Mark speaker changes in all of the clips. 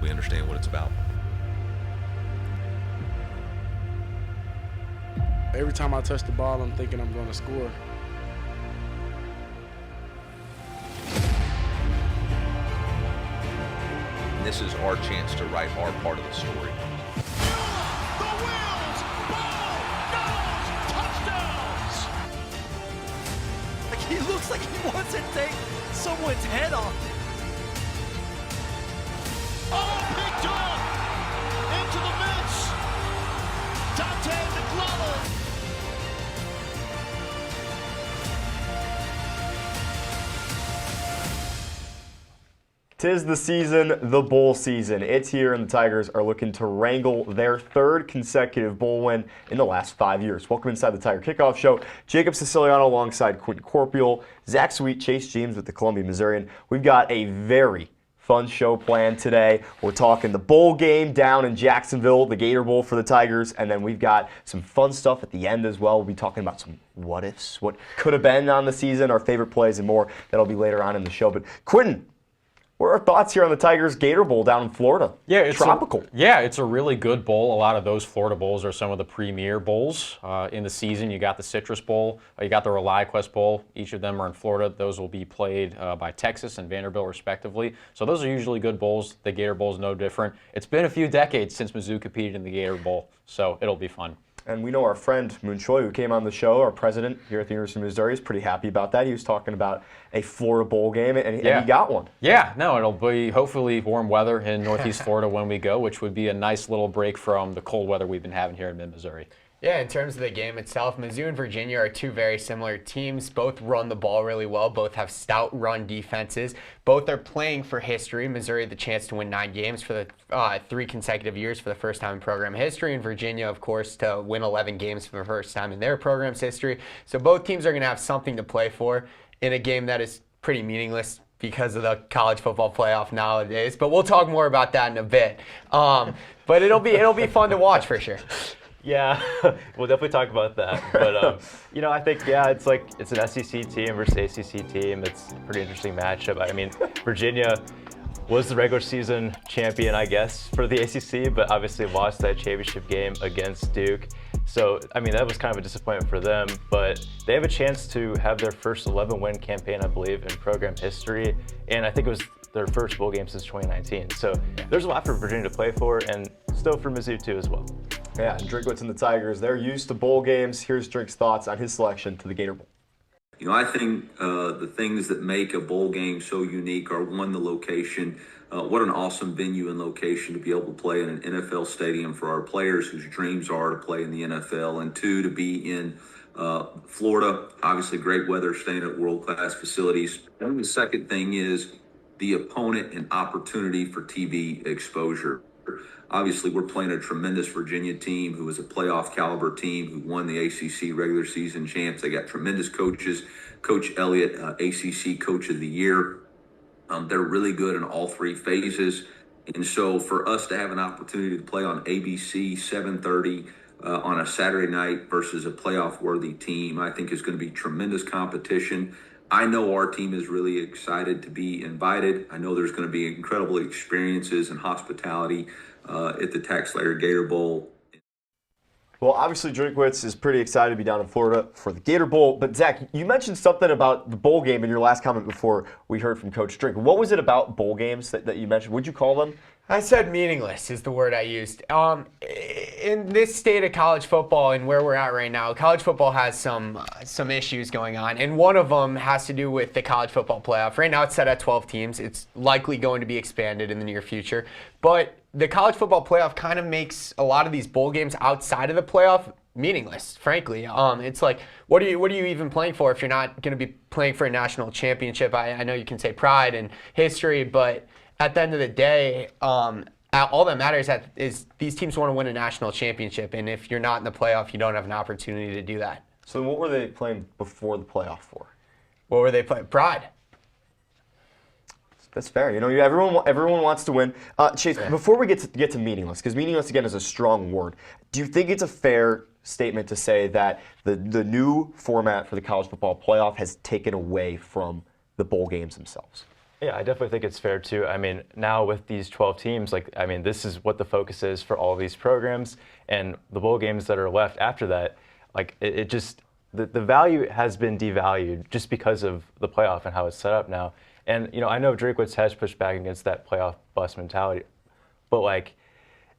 Speaker 1: we understand what it's about.
Speaker 2: Every time I touch the ball, I'm thinking I'm going to score.
Speaker 1: And this is our chance to write our part of the story.
Speaker 3: The wheels, ball, goes, touchdowns!
Speaker 4: Like he looks like he wants to take someone's head off.
Speaker 3: Oh, picked up! Into the mix! Dante McClellan!
Speaker 5: 'Tis the season, the bowl season. It's here, and the Tigers are looking to wrangle their third consecutive bowl win in the last 5 years. Welcome inside the Tiger Kickoff Show. Jacob Siciliano alongside Quentin Corpuel, Zach Sweet, Chase James with the Columbia Missourian. We've got a very fun show planned today. We're talking the bowl game down in Jacksonville, the Gator Bowl for the Tigers, and then we've got some fun stuff at the end as well. We'll be talking about some what-ifs, what could have been on the season, our favorite plays, and more. That'll be later on in the show. But Quentin, what are our thoughts here on the Tigers Gator Bowl down in Florida?
Speaker 6: Yeah, it's
Speaker 5: tropical.
Speaker 6: It's a really good bowl. A lot of those Florida bowls are some of the premier bowls in the season. You got the Citrus Bowl, you got the ReliaQuest Bowl. Each of them are in Florida. Those will be played by Texas and Vanderbilt respectively. So those are usually good bowls. The Gator Bowl is no different. It's been a few decades since Mizzou competed in the Gator Bowl, so it'll be fun.
Speaker 5: And we know our friend Moon Choi, who came on the show, our president here at the University of Missouri, is pretty happy about that. He was talking about a Florida bowl game, and he got one.
Speaker 6: Yeah, no, it'll be hopefully warm weather in Northeast Florida when we go, which would be a nice little break from the cold weather we've been having here in mid-Missouri.
Speaker 7: Yeah, in terms of the game itself, Mizzou and Virginia are two very similar teams. Both run the ball really well. Both have stout run defenses. Both are playing for history. Missouri the chance to win 9 games for the 3 consecutive years for the first time in program history. And Virginia, of course, to win 11 games for the first time in their program's history. So both teams are going to have something to play for in a game that is pretty meaningless because of the college football playoff nowadays. But we'll talk more about that in a bit. But it'll be fun to watch for sure.
Speaker 8: Yeah, we'll definitely talk about that. But, I think, it's an SEC team versus ACC team. It's a pretty interesting matchup. I mean, Virginia was the regular season champion, I guess, for the ACC, but obviously lost that championship game against Duke. So, that was kind of a disappointment for them. But they have a chance to have their first 11-win campaign, I believe, in program history. And I think it was their first bowl game since 2019. So there's a lot for Virginia to play for, and still for Mizzou, too, as well.
Speaker 5: Yeah, and Drinkwitz and the Tigers, they're used to bowl games. Here's Drink's thoughts on his selection to the Gator Bowl.
Speaker 9: I think the things that make a bowl game so unique are, one, the location. What an awesome venue and location to be able to play in an NFL stadium for our players whose dreams are to play in the NFL. And 2, to be in Florida, obviously great weather, staying at world-class facilities. And the second thing is the opponent and opportunity for TV exposure. Obviously, we're playing a tremendous Virginia team who is a playoff caliber team who won the ACC regular season champs. They got tremendous coaches. Coach Elliott, ACC Coach of the Year. They're really good in all 3 phases. And so for us to have an opportunity to play on ABC 7:30 on a Saturday night versus a playoff-worthy team, I think is going to be tremendous competition. I know our team is really excited to be invited. I know there's going to be incredible experiences and hospitality at the TaxSlayer Gator Bowl.
Speaker 5: Well, obviously, Drinkwitz is pretty excited to be down in Florida for the Gator Bowl. But, Zach, you mentioned something about the bowl game in your last comment before we heard from Coach Drink. What was it about bowl games that you mentioned? What'd you call them?
Speaker 7: I said meaningless is the word I used. In this state of college football and where we're at right now, college football has some issues going on, and one of them has to do with the college football playoff. Right now it's set at 12 teams. It's likely going to be expanded in the near future. But the college football playoff kind of makes a lot of these bowl games outside of the playoff meaningless, frankly. It's like, what are you even playing for if you're not going to be playing for a national championship? I know you can say pride and history, but at the end of the day, all that matters is these teams want to win a national championship, and if you're not in the playoff, you don't have an opportunity to do that.
Speaker 5: So what were they playing before the playoff for?
Speaker 7: What were they playing? Pride.
Speaker 5: That's fair. Everyone wants to win. Chase, before we get to meaningless, because meaningless again is a strong word. Do you think it's a fair statement to say that the new format for the college football playoff has taken away from the bowl games themselves?
Speaker 8: Yeah, I definitely think it's fair too. I mean, now with these 12 teams, this is what the focus is for all these programs, and the bowl games that are left after that, it just the value has been devalued just because of the playoff and how it's set up now. And I know Drinkwitz has pushed back against that playoff bust mentality, but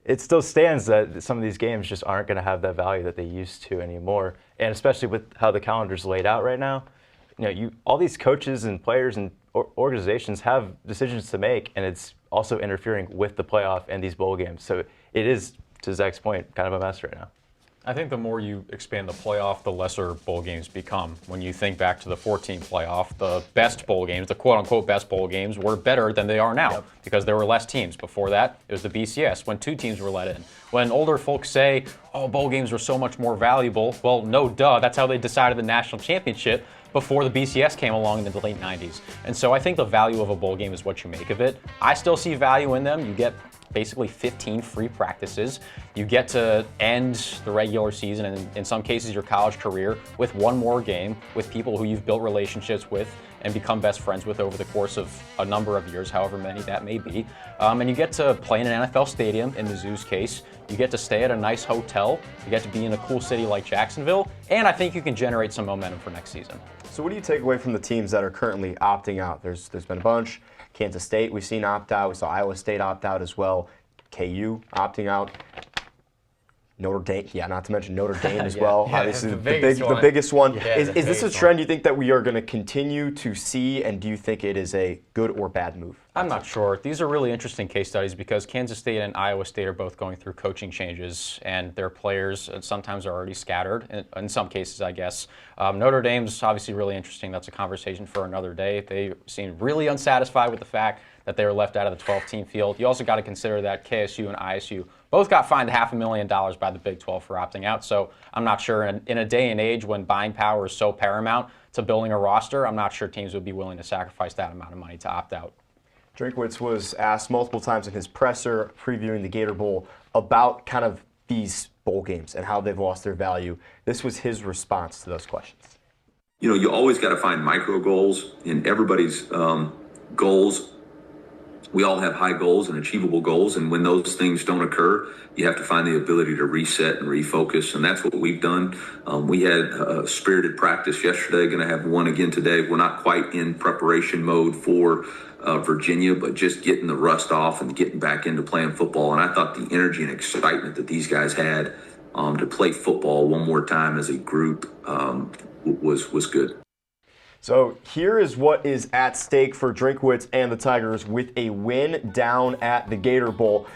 Speaker 8: it still stands that some of these games just aren't going to have that value that they used to anymore. And especially with how the calendar's laid out right now, all these coaches and players and organizations have decisions to make, and it's also interfering with the playoff and these bowl games. So it is, to Zach's point, kind of a mess right now.
Speaker 6: I think the more you expand the playoff, the lesser bowl games become. When you think back to the 14 playoff, the best bowl games, the quote-unquote best bowl games, were better than they are now because there were less teams. Before that, it was the BCS when 2 teams were let in. When older folks say, oh, bowl games were so much more valuable, well, no duh, that's how they decided the national championship before the BCS came along in the late 90s. And so I think the value of a bowl game is what you make of it. I still see value in them. You get basically 15 free practices. You get to end the regular season and in some cases your college career with one more game with people who you've built relationships with and become best friends with over the course of a number of years, however many that may be. And you get to play in an NFL stadium, in Mizzou's case. You get to stay at a nice hotel. You get to be in a cool city like Jacksonville. And I think you can generate some momentum for next season.
Speaker 5: So what do you take away from the teams that are currently opting out? There's been a bunch. Kansas State, we've seen opt out. We saw Iowa State opt out as well. KU opting out. Notre Dame, not to mention Notre Dame as well. Obviously, the biggest one.
Speaker 7: Yeah,
Speaker 5: is this a trend you think that we are going to continue to see, and do you think it is a good or bad move?
Speaker 6: I'm not sure. These are really interesting case studies because Kansas State and Iowa State are both going through coaching changes, and their players sometimes are already scattered, in some cases, I guess. Notre Dame's obviously really interesting. That's a conversation for another day. They seem really unsatisfied with the fact that they were left out of the 12-team field. You also got to consider that KSU and ISU both got fined $500,000 by the Big 12 for opting out. So I'm not sure in a day and age when buying power is so paramount to building a roster, I'm not sure teams would be willing to sacrifice that amount of money to opt out.
Speaker 5: Drinkwitz was asked multiple times in his presser previewing the Gator Bowl about kind of these bowl games and how they've lost their value. This was his response to those questions.
Speaker 9: You always got to find micro goals in everybody's goals. We all have high goals and achievable goals, and when those things don't occur, you have to find the ability to reset and refocus, and that's what we've done. We had a spirited practice yesterday, going to have one again today. We're not quite in preparation mode for Virginia, but just getting the rust off and getting back into playing football, and I thought the energy and excitement that these guys had to play football one more time as a group was good.
Speaker 5: So here is what is at stake for Drinkwitz and the Tigers with a win down at the Gator Bowl.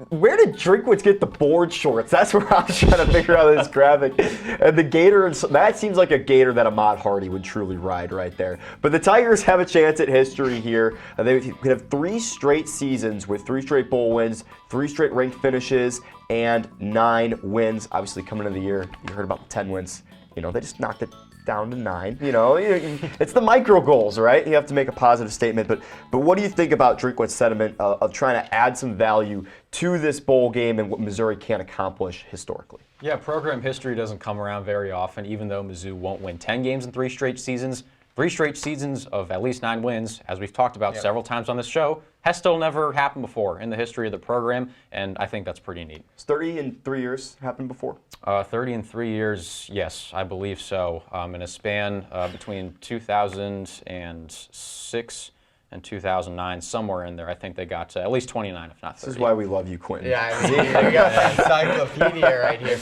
Speaker 5: Where did Drinkwitz get the board shorts? That's where I was trying to figure out this graphic. And the Gator, that seems like a Gator that Ahmad Hardy would truly ride right there. But the Tigers have a chance at history here. They could have 3 straight seasons with 3 straight bowl wins, 3 straight ranked finishes, and 9 wins. Obviously, coming into the year, you heard about the 10 wins. They just knocked it down to 9. It's the micro goals, right? You have to make a positive statement. But what do you think about Drinkwitz's sentiment of trying to add some value to this bowl game and what Missouri can accomplish historically?
Speaker 6: Yeah, program history doesn't come around very often, even though Mizzou won't win 10 games in 3 straight seasons. 3 straight seasons of at least 9 wins, as we've talked about several times on this show, has still never happened before in the history of the program, and I think that's pretty neat.
Speaker 5: Has 30 in 3 years happened before?
Speaker 6: 30 in 3 years, yes, I believe so. In a span between 2006 and 2009, somewhere in there, I think they got to at least 29, if not 30.
Speaker 5: This is why we love you, Quentin.
Speaker 7: Yeah, I mean, you got an encyclopedia right here.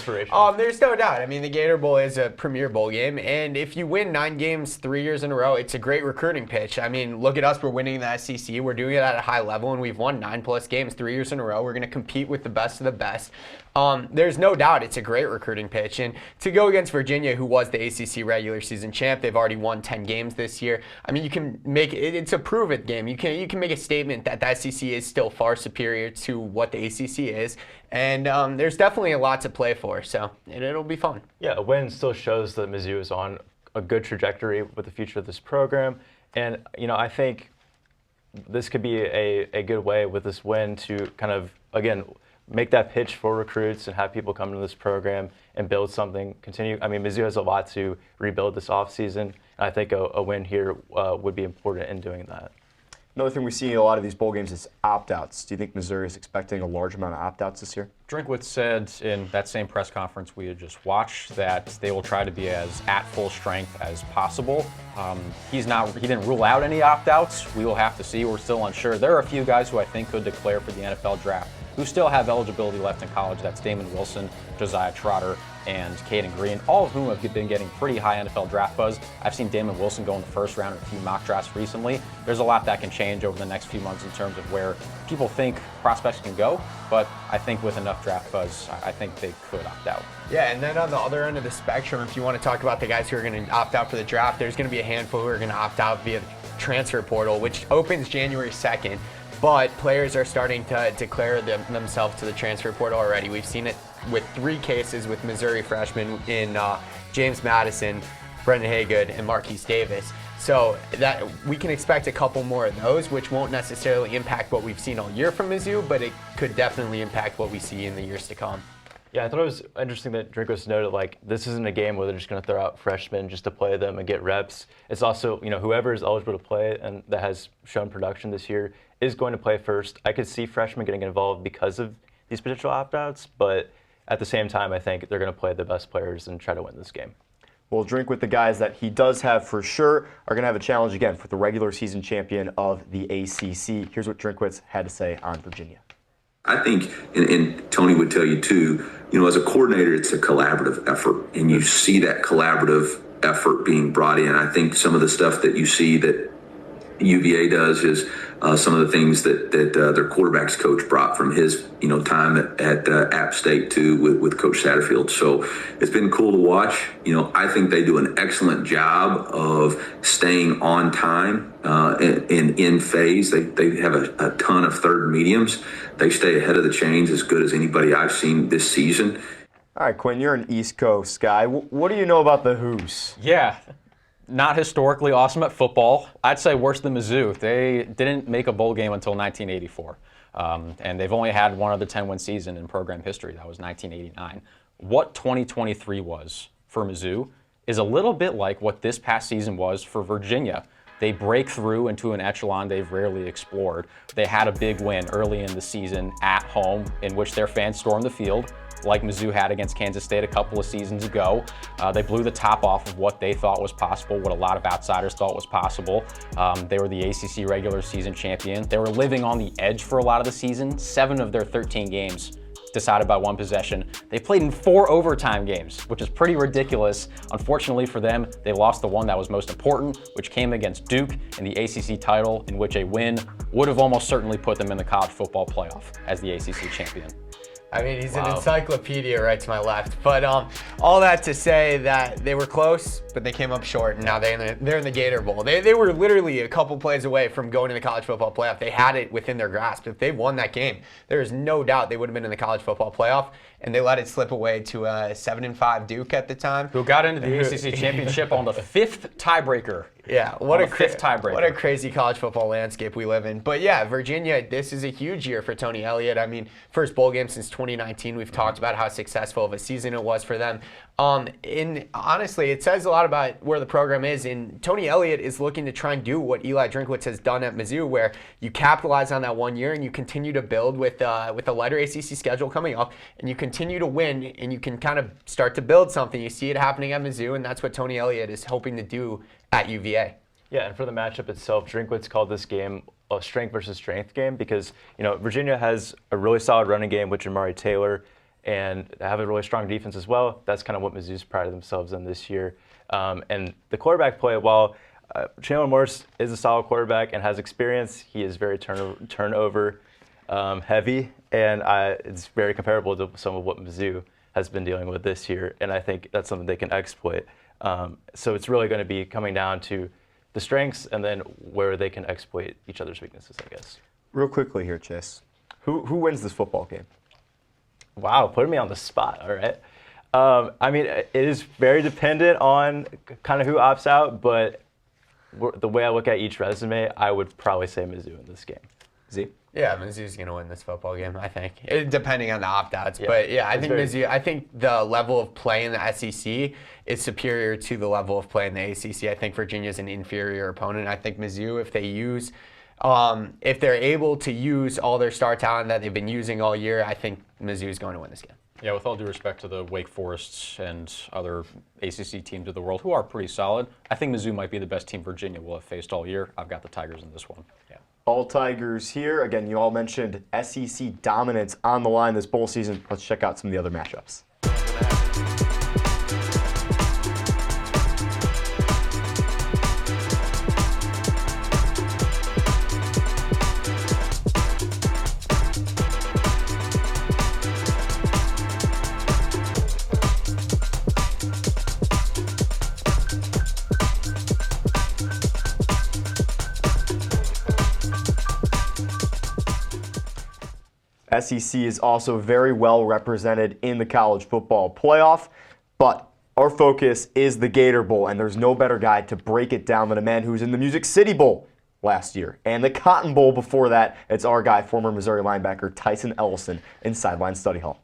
Speaker 7: There's no doubt. I mean, the Gator Bowl is a premier bowl game, and if you win 9 games 3 years in a row, it's a great recruiting pitch. I mean, look at us. We're winning the SEC. We're doing it at a high level, and we've won 9+ games 3 years in a row. We're going to compete with the best of the best. There's no doubt it's a great recruiting pitch. And to go against Virginia, who was the ACC regular season champ, they've already won 10 games this year. I mean, you can make it, it's a prove-it game. You can make a statement that the SEC is still far superior to what the ACC is. And there's definitely a lot to play for, so it'll be fun.
Speaker 8: Yeah, a win still shows that Mizzou is on a good trajectory with the future of this program. And, I think this could be a good way with this win to kind of, again, make that pitch for recruits and have people come to this program and build something, continue. I mean, Mizzou has a lot to rebuild this offseason, and I think a win here would be important in doing that.
Speaker 5: Another thing we see in a lot of these bowl games is opt-outs. Do you think Missouri is expecting a large amount of opt-outs this year?
Speaker 6: Drinkwitz said in that same press conference we had just watched that they will try to be as at full strength as possible. He didn't rule out any opt-outs. We will have to see. We're still unsure. There are a few guys who I think could declare for the NFL draft who still have eligibility left in college. That's Damon Wilson, Josiah Trotter, and Caden Green, all of whom have been getting pretty high NFL draft buzz. I've seen Damon Wilson go in the first round in a few mock drafts recently. There's a lot that can change over the next few months in terms of where people think prospects can go, but I think with enough draft buzz, I think they could opt out.
Speaker 7: Yeah, and then on the other end of the spectrum, if you want to talk about the guys who are going to opt out for the draft, there's going to be a handful who are going to opt out via the transfer portal, which opens January 2nd. But players are starting to declare themselves to the transfer portal already. We've seen it with 3 cases with Missouri freshmen in James Madison, Brendan Haygood, and Marquise Davis. So that we can expect a couple more of those, which won't necessarily impact what we've seen all year from Mizzou, but it could definitely impact what we see in the years to come.
Speaker 8: Yeah, I thought it was interesting that Drinkwitz noted, like, this isn't a game where they're just going to throw out freshmen just to play them and get reps. It's also, whoever is eligible to play and that has shown production this year is going to play first. I could see freshmen getting involved because of these potential opt-outs, but at the same time, I think they're going to play the best players and try to win this game.
Speaker 5: Well, Drink with the guys that he does have for sure are going to have a challenge again for the regular season champion of the ACC. Here's what Drinkwitz had to say on Virginia.
Speaker 9: I think, and Tony would tell you too, as a coordinator, it's a collaborative effort, and you see that collaborative effort being brought in. I think some of the stuff that you see that UVA does is some of the things that their quarterbacks coach brought from his time at App State too with Coach Satterfield. So it's been cool to watch. I think they do an excellent job of staying on time and in phase. They have a ton of third and mediums. They stay ahead of the chains as good as anybody I've seen this season.
Speaker 5: All right, Quinn, you're an East Coast guy. What do you know about the Hoos?
Speaker 6: Yeah. Not historically awesome at football. I'd say worse than Mizzou. They didn't make a bowl game until 1984. And they've only had one other 10-win season in program history. That was 1989. What 2023 was for Mizzou is a little bit like what this past season was for Virginia. They break through into an echelon they've rarely explored. They had a big win early in the season at home in which their fans stormed the field, like Mizzou had against Kansas State a couple of seasons ago. They blew the top off of what they thought was possible, what a lot of outsiders thought was possible. They were the ACC regular season champion. They were living on the edge for a lot of the season. 7 of their 13 games decided by one possession. They played in 4 overtime games, which is pretty ridiculous. Unfortunately for them, they lost the one that was most important, which came against Duke in the ACC title, in which a win would have almost certainly put them in the college football playoff as the ACC champion.
Speaker 7: I mean, he's an encyclopedia right to my left. But all that to say that they were close, but they came up short, and now they're in the Gator Bowl. They were literally a couple plays away from going to the college football playoff. They had it within their grasp. If they won that game, there is no doubt they would have been in the college football playoff, and they let it slip away to a 7-5 Duke at the time,
Speaker 6: who got into the ACC championship on the 5th tiebreaker.
Speaker 7: Yeah, what a
Speaker 6: 5th tiebreaker.
Speaker 7: What a crazy college football landscape we live in. But yeah, Virginia, this is a huge year for Tony Elliott. I mean, first bowl game since 2019. We've talked about how successful of a season it was for them. And honestly, it says a lot about where the program is. And Tony Elliott is looking to try and do what Eli Drinkwitz has done at Mizzou, where you capitalize on that one year and you continue to build with a lighter ACC schedule coming up, and you continue to win, and you can kind of start to build something. You see it happening at Mizzou, and that's what Tony Elliott is hoping to do at UVA.
Speaker 8: Yeah, and for the matchup itself, Drinkwitz called this game a strength versus strength game because, Virginia has a really solid running game with Jamari Taylor and have a really strong defense as well. That's kind of what Mizzou's prided themselves in this year. And the quarterback play, while Chandler Morris is a solid quarterback and has experience, he is very turnover heavy, and it's very comparable to some of what Mizzou has been dealing with this year, and I think that's something they can exploit. So it's really going to be coming down to the strengths and then where they can exploit each other's weaknesses, I guess.
Speaker 5: Real quickly here, Chase. Who wins this football game?
Speaker 8: Wow, putting me on the spot, all right. I mean, it is very dependent on kind of who opts out, but the way I look at each resume, I would probably say Mizzou in this game.
Speaker 5: Z?
Speaker 7: Yeah, Mizzou's going to win this football game, I think, depending on the opt-outs.
Speaker 8: Yeah,
Speaker 7: but yeah, I think Mizzou. I think the level of play in the SEC is superior to the level of play in the ACC. I think Virginia's an inferior opponent. I think Mizzou, if they use If they're able to use all their star talent that they've been using all year, I think Mizzou is going to win this game.
Speaker 6: Yeah, with all due respect to the Wake Forests and other ACC teams of the world who are pretty solid, I think Mizzou might be the best team Virginia will have faced all year. I've got the Tigers in this one.
Speaker 7: Yeah.
Speaker 5: All Tigers here. Again, you all mentioned SEC dominance on the line this bowl season. Let's check out some of the other matchups. SEC is also very well represented in the college football playoff, but our focus is the Gator Bowl, and there's no better guy to break it down than a man who was in the Music City Bowl last year and the Cotton Bowl before that. It's our guy, former Missouri linebacker Tyson Ellison in Sideline Study Hall.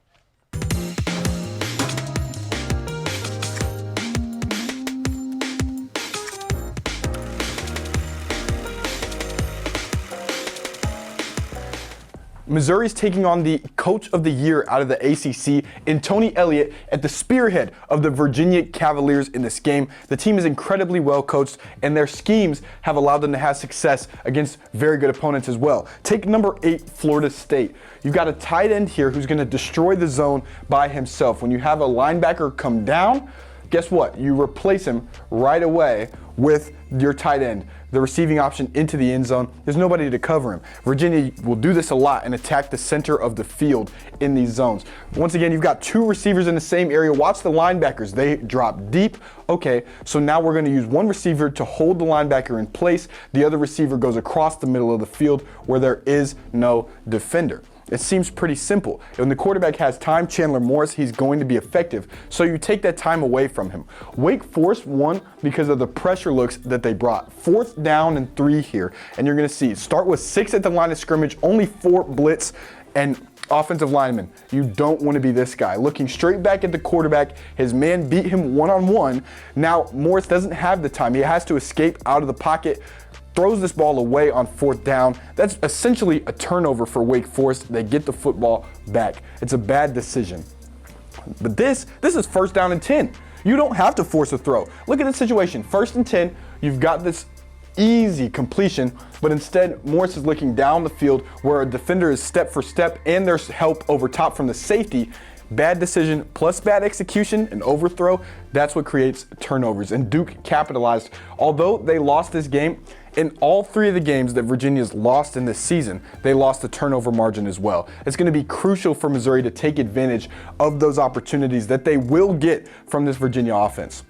Speaker 10: Missouri's taking on the Coach of the Year out of the ACC in Tony Elliott at the spearhead of the Virginia Cavaliers in this game. The team is incredibly well coached, and their schemes have allowed them to have success against very good opponents as well. Take number 8, Florida State. You've got a tight end here who's going to destroy the zone by himself. When you have a linebacker come down, guess what? You replace him right away with your tight end, the receiving option into the end zone. There's nobody to cover him. Virginia will do this a lot and attack the center of the field in these zones. Once again, you've got 2 receivers in the same area. Watch the linebackers. They drop deep. Okay, so now we're going to use one receiver to hold the linebacker in place. The other receiver goes across the middle of the field where there is no defender. It seems pretty simple. When the quarterback has time, Chandler Morris, he's going to be effective. So you take that time away from him. Wake Forest won because of the pressure looks that they brought. 4th down and 3 here. And you're going to see, start with 6 at the line of scrimmage, only 4 blitz, and offensive lineman. You don't want to be this guy. Looking straight back at the quarterback, his man beat him one-on-one. Now, Morris doesn't have the time. He has to escape out of the pocket. Throws this ball away on 4th down. That's essentially a turnover for Wake Forest. They get the football back. It's a bad decision. But this is 1st down and 10. You don't have to force a throw. Look at the situation. 1st and 10, you've got this easy completion, but instead Morris is looking down the field where a defender is step for step and there's help over top from the safety. Bad decision plus bad execution and overthrow, that's what creates turnovers. And Duke capitalized. Although they lost this game, in all 3 of the games that Virginia's lost in this season, they lost the turnover margin as well. It's going to be crucial for Missouri to take advantage of those opportunities that they will get from this Virginia offense.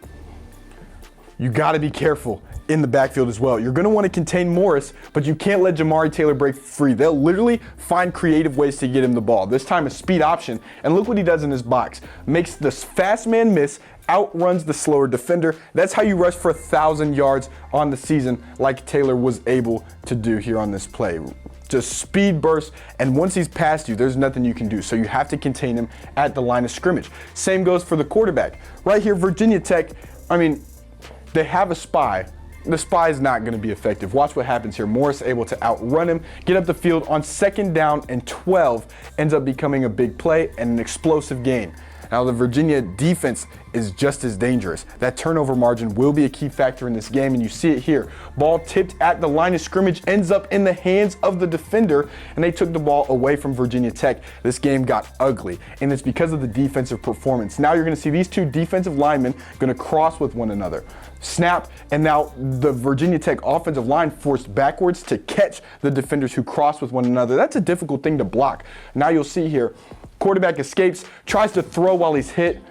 Speaker 10: You got to be careful in the backfield as well. You're going to want to contain Morris, but you can't let Jamari Taylor break free. They'll literally find creative ways to get him the ball. This time a speed option, and look what he does in his box. Makes the fast man miss, outruns the slower defender. That's how you rush for 1,000 yards on the season like Taylor was able to do here on this play. Just speed burst, and once he's past you, there's nothing you can do. So you have to contain him at the line of scrimmage. Same goes for the quarterback. Right here, Virginia Tech, they have a spy. The spy is not going to be effective. Watch what happens here. Morris able to outrun him, get up the field on 2nd down and 12, ends up becoming a big play and an explosive gain. Now the Virginia defense is just as dangerous. That turnover margin will be a key factor in this game, and you see it here. Ball tipped at the line of scrimmage, ends up in the hands of the defender, and they took the ball away from Virginia Tech. This game got ugly, and it's because of the defensive performance. Now you're going to see these 2 defensive linemen going to cross with one another. Snap, and now the Virginia Tech offensive line forced backwards to catch the defenders who cross with one another. That's a difficult thing to block. Now you'll see here, quarterback escapes, tries to throw while he's hit.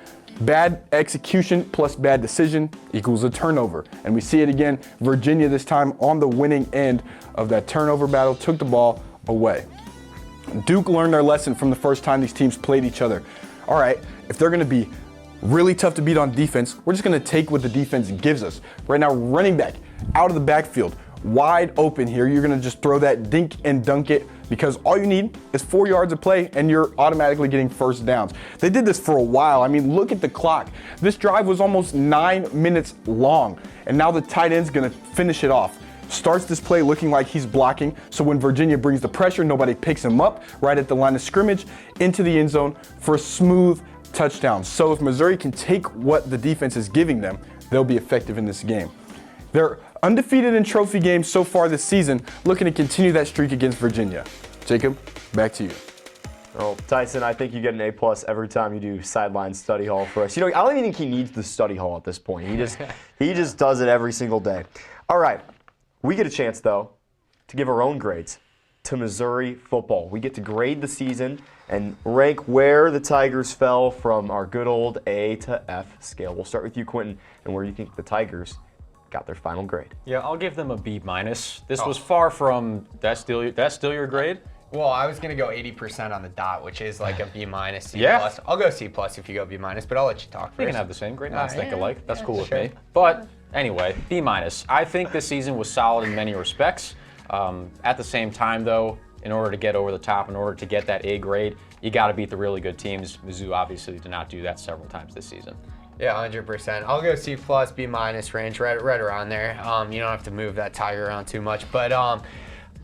Speaker 10: Bad execution plus bad decision equals a turnover. And we see it again. Virginia this time on the winning end of that turnover battle, took the ball away. Duke learned their lesson from the first time these teams played each other. All right, if they're going to be really tough to beat on defense, we're just going to take what the defense gives us. Right now, running back out of the backfield, wide open here. You're going to just throw that dink and dunk it, because all you need is 4 yards of play and you're automatically getting 1st downs. They did this for a while. Look at the clock. This drive was almost 9 minutes long, and now the tight end's going to finish it off. starts this play looking like he's blocking. So when Virginia brings the pressure, nobody picks him up right at the line of scrimmage into the end zone for a smooth touchdown. So if Missouri can take what the defense is giving them, they'll be effective in this game. They're undefeated in trophy games so far this season, looking to continue that streak against Virginia. Jacob, back to you.
Speaker 5: Well, Tyson, I think you get an A+ every time you do Sideline study hall for us. You know, I don't even think he needs the study hall at this point. He just does it every single day. All right, we get a chance, though, to give our own grades to Missouri football. We get to grade the season and rank where the Tigers fell from our good old A to F scale. We'll start with you, Quentin, and where you think the Tigers got their final grade.
Speaker 6: Yeah, I'll give them a B-. This was far from, that's still your grade?
Speaker 7: Well, I was going to go 80% on the dot, which is like a B-, C+.
Speaker 6: Yeah.
Speaker 7: I'll go C+ if you go B-, but I'll let you talk first.
Speaker 6: We can have the same grade, not think
Speaker 7: yeah,
Speaker 6: alike. That's
Speaker 7: yeah,
Speaker 6: cool with
Speaker 7: sure.
Speaker 6: me. But anyway, B-. I think this season was solid in many respects. At the same time, though, in order to get over the top, in order to get that A grade, you got to beat the really good teams. Mizzou obviously did not do that several times this season.
Speaker 7: Yeah, 100%. I'll go C+, B- range, right around there. You don't have to move that Tiger around too much, but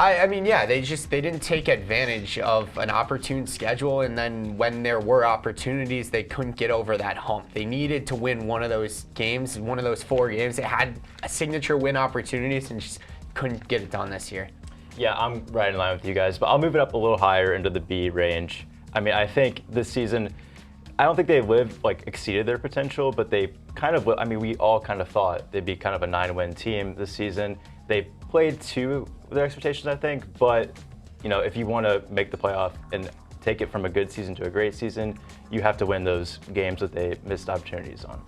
Speaker 7: I mean, yeah, they didn't take advantage of an opportune schedule, and then when there were opportunities, they couldn't get over that hump. They needed to win one of those games, one of those 4 games. They had a signature win opportunities and just couldn't get it done this year.
Speaker 8: Yeah, I'm right in line with you guys, but I'll move it up a little higher into the B range. I mean, I think this season, I don't think they exceeded their potential, but they kind of, I mean, we all kind of thought they'd be kind of a 9-win team this season. They played to their expectations, I think, but you know, if you want to make the playoff and take it from a good season to a great season, you have to win those games that they missed opportunities on.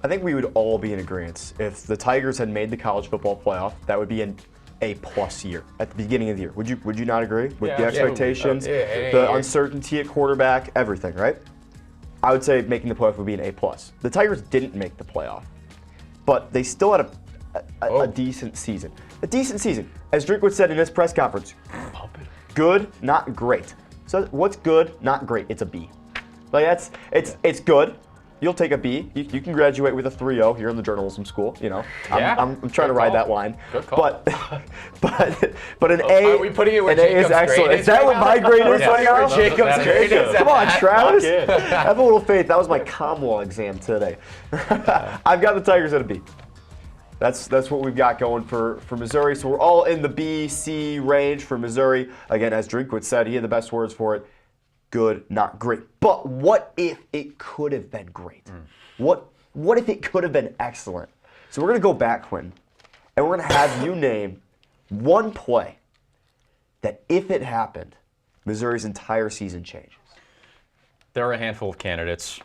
Speaker 5: I think we would all be in agreement. If the Tigers had made the college football playoff, that would be an A+ year at the beginning of the year. Would you not agree with the expectations, the uncertainty at quarterback, everything, right? I would say making the playoff would be an A+. The Tigers didn't make the playoff, but they still had a decent season. A decent season. As Drinkwitz said in his press conference, good, not great. So what's good, not great? It's a B. Like it's good. You'll take a B. You can graduate with a 3.0 here in the journalism school. You know,
Speaker 6: Yeah.
Speaker 5: I'm trying to ride that line.
Speaker 6: Good call.
Speaker 5: But an A.
Speaker 7: Are we putting it where
Speaker 5: an A is
Speaker 7: Jacob's
Speaker 5: excellent.
Speaker 7: grade
Speaker 5: Is that
Speaker 7: is
Speaker 5: what
Speaker 7: right
Speaker 5: my grade is
Speaker 6: Yeah.
Speaker 5: right now?
Speaker 7: Jacob's grade is
Speaker 5: Come on, Travis.
Speaker 8: Lock in.
Speaker 5: Have a little faith. That was my Comwell exam today. I've got the Tigers at a B. That's what we've got going for Missouri. So we're all in the B, C range for Missouri. Again, as Drinkwitz said, he had the best words for it. Good, not great. But what if it could have been great? What if it could have been excellent? So we're going to go back, Quinn, and we're going to have you name one play that if it happened, Missouri's entire season changes.
Speaker 6: There are a handful of candidates.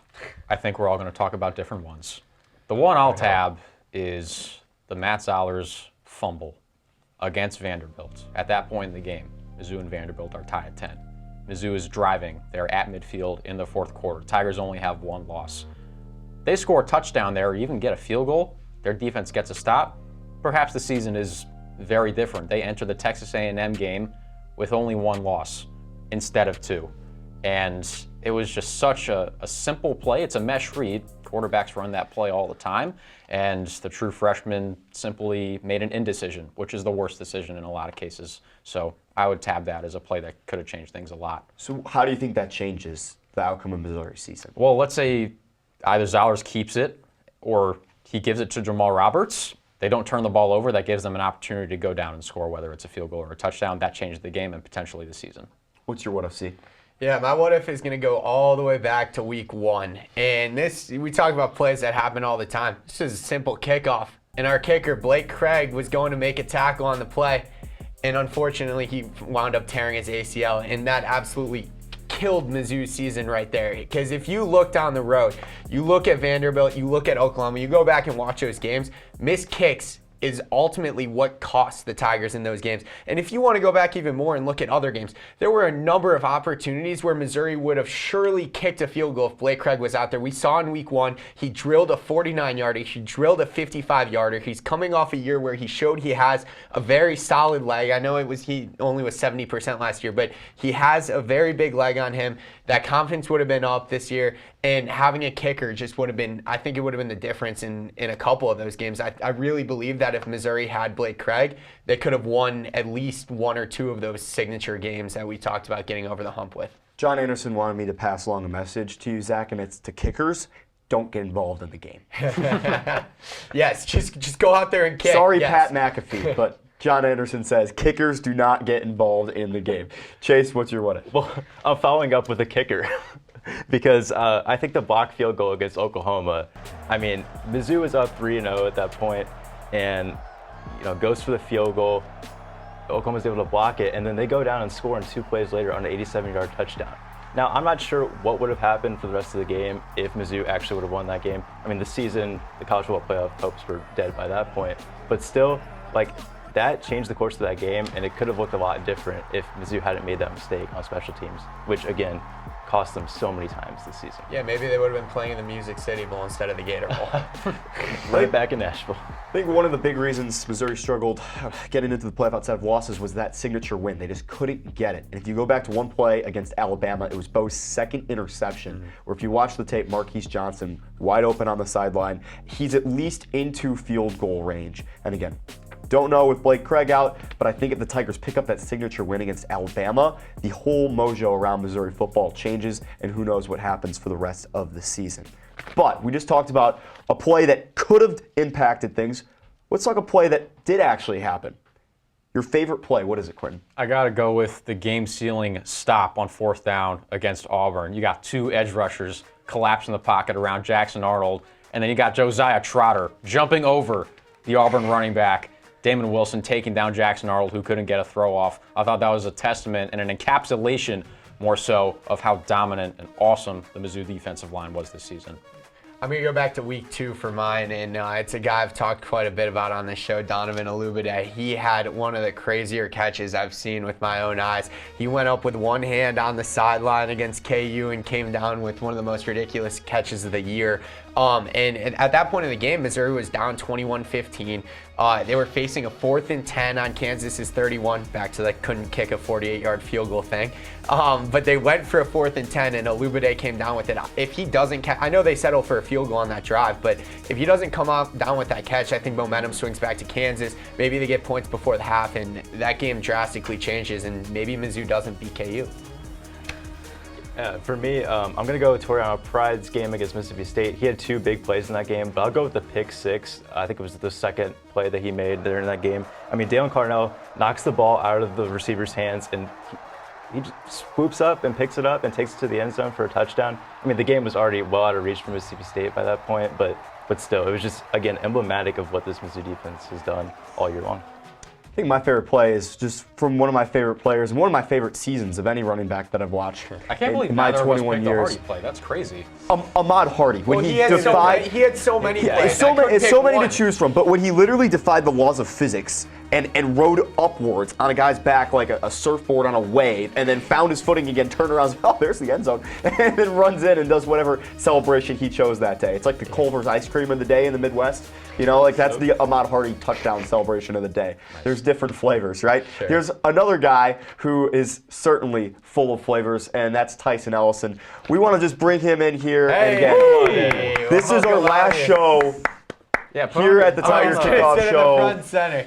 Speaker 6: I think we're all going to talk about different ones. The one I'll tab is the Matt Zollers fumble against Vanderbilt. At that point in the game, Mizzou and Vanderbilt are tied at 10. Mizzou is driving. They're at midfield in the fourth quarter. Tigers only have 1 loss. They score a touchdown there or even get a field goal. Their defense gets a stop. Perhaps the season is very different. They enter the Texas A&M game with only 1 loss instead of 2. And it was just such a simple play. It's a mesh read. Quarterbacks run that play all the time. And the true freshman simply made an indecision, which is the worst decision in a lot of cases. So I would tab that as a play that could have changed things a lot.
Speaker 5: So how do you think that changes the outcome of Missouri's season?
Speaker 6: Well, let's say either Zollers keeps it or he gives it to Jamal Roberts. They don't turn the ball over. That gives them an opportunity to go down and score, whether it's a field goal or a touchdown. That changes the game and potentially the season.
Speaker 5: What's your what if, C?
Speaker 7: Yeah, my what if is going to go all the way back to week 1. And this, we talk about plays that happen all the time. This is a simple kickoff. And our kicker, Blake Craig, was going to make a tackle on the play. And unfortunately, he wound up tearing his ACL. And that absolutely killed Mizzou's season right there. Because if you look down the road, you look at Vanderbilt, you look at Oklahoma, you go back and watch those games, missed kicks is ultimately what cost the Tigers in those games. And if you want to go back even more and look at other games, there were a number of opportunities where Missouri would have surely kicked a field goal if Blake Craig was out there. We saw in week 1, he drilled a 49-yarder, he drilled a 55-yarder. He's coming off a year where he showed he has a very solid leg. I know he only was 70% last year, but he has a very big leg on him. That confidence would have been up this year, and having a kicker just would have been, I think it would have been the difference in a couple of those games. I really believe that that if Missouri had Blake Craig, they could have won at least 1 or 2 of those signature games that we talked about getting over the hump with.
Speaker 5: John Anderson wanted me to pass along a message to you, Zach, and it's to kickers: don't get involved in the game.
Speaker 7: Yes, just go out there and kick.
Speaker 5: Sorry,
Speaker 7: yes.
Speaker 5: Pat McAfee, but John Anderson says kickers do not get involved in the game. Chase, what's your what?
Speaker 8: Well, I'm following up with a kicker because I think the block field goal against Oklahoma, I mean, Mizzou was up 3-0 at that point and goes for the field goal. Oklahoma's able to block it, and then they go down and score in 2 plays later on an 87-yard touchdown. Now, I'm not sure what would have happened for the rest of the game if Mizzou actually would have won that game. I mean, the college football playoff hopes were dead by that point. But still, that changed the course of that game, and it could have looked a lot different if Mizzou hadn't made that mistake on special teams, which, again, cost them so many times this season.
Speaker 7: Yeah, maybe they would have been playing in the Music City Bowl instead of the Gator Bowl.
Speaker 8: Right back in Nashville.
Speaker 5: I think one of the big reasons Missouri struggled getting into the playoff outside of losses was that signature win. They just couldn't get it. And if you go back to one play against Alabama, it was Bo's second interception, where if you watch the tape, Marquise Johnson, wide open on the sideline, he's at least into field goal range. And again, don't know with Blake Craig out, but I think if the Tigers pick up that signature win against Alabama, the whole mojo around Missouri football changes, and who knows what happens for the rest of the season. But we just talked about a play that could have impacted things. Let's talk a play that did actually happen. Your favorite play, what is it, Quentin?
Speaker 6: I got to go with the game-sealing stop on 4th down against Auburn. You got 2 edge rushers collapse in the pocket around Jackson Arnold, and then you got Josiah Trotter jumping over the Auburn running back, Damon Wilson, taking down Jackson Arnold, who couldn't get a throw off. I thought that was a testament and an encapsulation, more so, of how dominant and awesome the Mizzou defensive line was this season.
Speaker 7: I'm going to go back to week 2 for mine, and it's a guy I've talked quite a bit about on this show, Donovan Olubade. He had one of the crazier catches I've seen with my own eyes. He went up with one hand on the sideline against KU and came down with one of the most ridiculous catches of the year. And at that point in the game, Missouri was down 21-15. They were facing a 4th and 10 on Kansas's 31, back to the couldn't kick a 48-yard field goal thing. But they went for a 4th and 10, and Olubade came down with it. If he doesn't catch, I know they settled for a field goal on that drive, but if he doesn't come up down with that catch, I think momentum swings back to Kansas. Maybe they get points before the half, and that game drastically changes, and maybe Mizzou doesn't beat KU.
Speaker 8: For me, I'm going to go with Toriano Pride's game against Mississippi State. He had 2 big plays in that game, but I'll go with the pick 6. I think it was the second play that he made there in that game. I mean, Dalen Carnell knocks the ball out of the receiver's hands, and he just swoops up and picks it up and takes it to the end zone for a touchdown. I mean, the game was already well out of reach for Mississippi State by that point, but still, it was just, again, emblematic of what this Mizzou defense has done all year long.
Speaker 5: I think my favorite play is just from one of my favorite players and one of my favorite seasons of any running back that I've watched.
Speaker 6: I can't believe
Speaker 5: my
Speaker 6: neither of us
Speaker 5: 21
Speaker 6: picked the
Speaker 5: years.
Speaker 6: Hardy play. That's crazy.
Speaker 5: Ahmad Hardy, when he
Speaker 7: had so many plays.
Speaker 5: So many to choose from, but when he literally defied the laws of physics and rode upwards on a guy's back like a surfboard on a wave, and then found his footing again, turned around, oh, there's the end zone, and then runs in and does whatever celebration he chose that day. It's like the Culver's ice cream of the day in the Midwest. That's the Ahmad Hardy touchdown celebration of the day. There's different flavors, right?
Speaker 7: Sure.
Speaker 5: There's another guy who is certainly full of flavors, and that's Tyson Ellison. We want to just bring him in here. And again, this is our last show here at the Tiger Kickoff Show.
Speaker 7: Front center.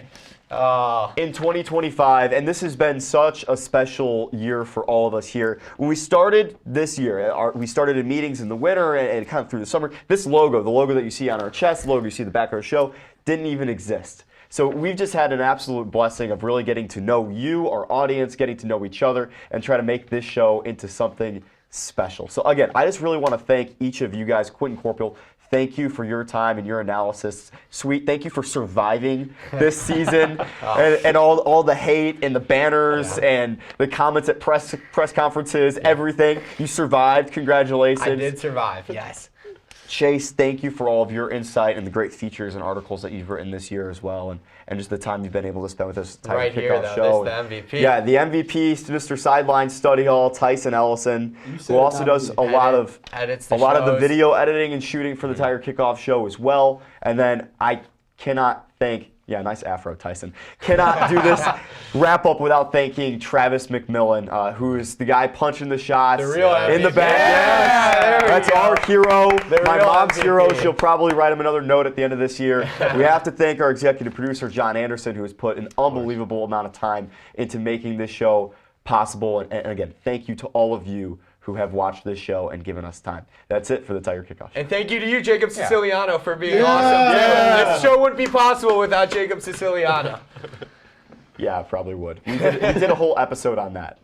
Speaker 5: In 2025, and this has been such a special year for all of us here. When we started this year, we started in meetings in the winter and kind of through the summer. This logo, the logo that you see on our chest, the logo you see at the back of our show, didn't even exist. So we've just had an absolute blessing of really getting to know you, our audience, getting to know each other, and try to make this show into something special. So again, I just really want to thank each of you guys. Quentin Corpuel, thank you for your time and your analysis. Sweet, thank you for surviving this season and all the hate and the banners and the comments at press conferences, everything. You survived. Congratulations.
Speaker 7: I did survive, yes.
Speaker 5: Chase, thank you for all of your insight and the great features and articles that you've written this year as well, and just the time you've been able to spend with us at the Tiger Kickoff Show.
Speaker 7: This is the MVP.
Speaker 5: Yeah, the MVP, Mr. Sideline Study Hall, Tyson Ellison, who also does a lot of the video editing and shooting for the Tiger Kickoff Show as well. And then I cannot thank Yeah, nice afro, Tyson. Cannot do this wrap up without thanking Travis McMillan, who is the guy punching the shots
Speaker 7: The real
Speaker 5: in the
Speaker 7: MVP.
Speaker 5: back.
Speaker 7: Yeah, there we
Speaker 5: That's
Speaker 7: go.
Speaker 5: our hero. My
Speaker 7: real
Speaker 5: mom's
Speaker 7: MVP.
Speaker 5: hero. She'll probably write him another note at the end of this year. We have to thank our executive producer, John Anderson, who has put an unbelievable amount of time into making this show possible. And again, thank you to all of you who have watched this show and given us time. That's it for the Tiger Kickoff Show.
Speaker 7: And thank you to you, Jacob Siciliano, for being awesome.
Speaker 5: Yeah.
Speaker 7: This show wouldn't be possible without Jacob Siciliano.
Speaker 5: Yeah, probably would. We did a whole episode on that.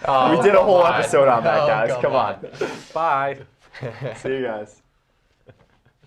Speaker 7: Oh,
Speaker 5: we did a whole
Speaker 7: come on.
Speaker 5: episode on that,
Speaker 7: Oh,
Speaker 5: guys.
Speaker 7: come
Speaker 5: Come on.
Speaker 6: Bye.
Speaker 5: See you guys.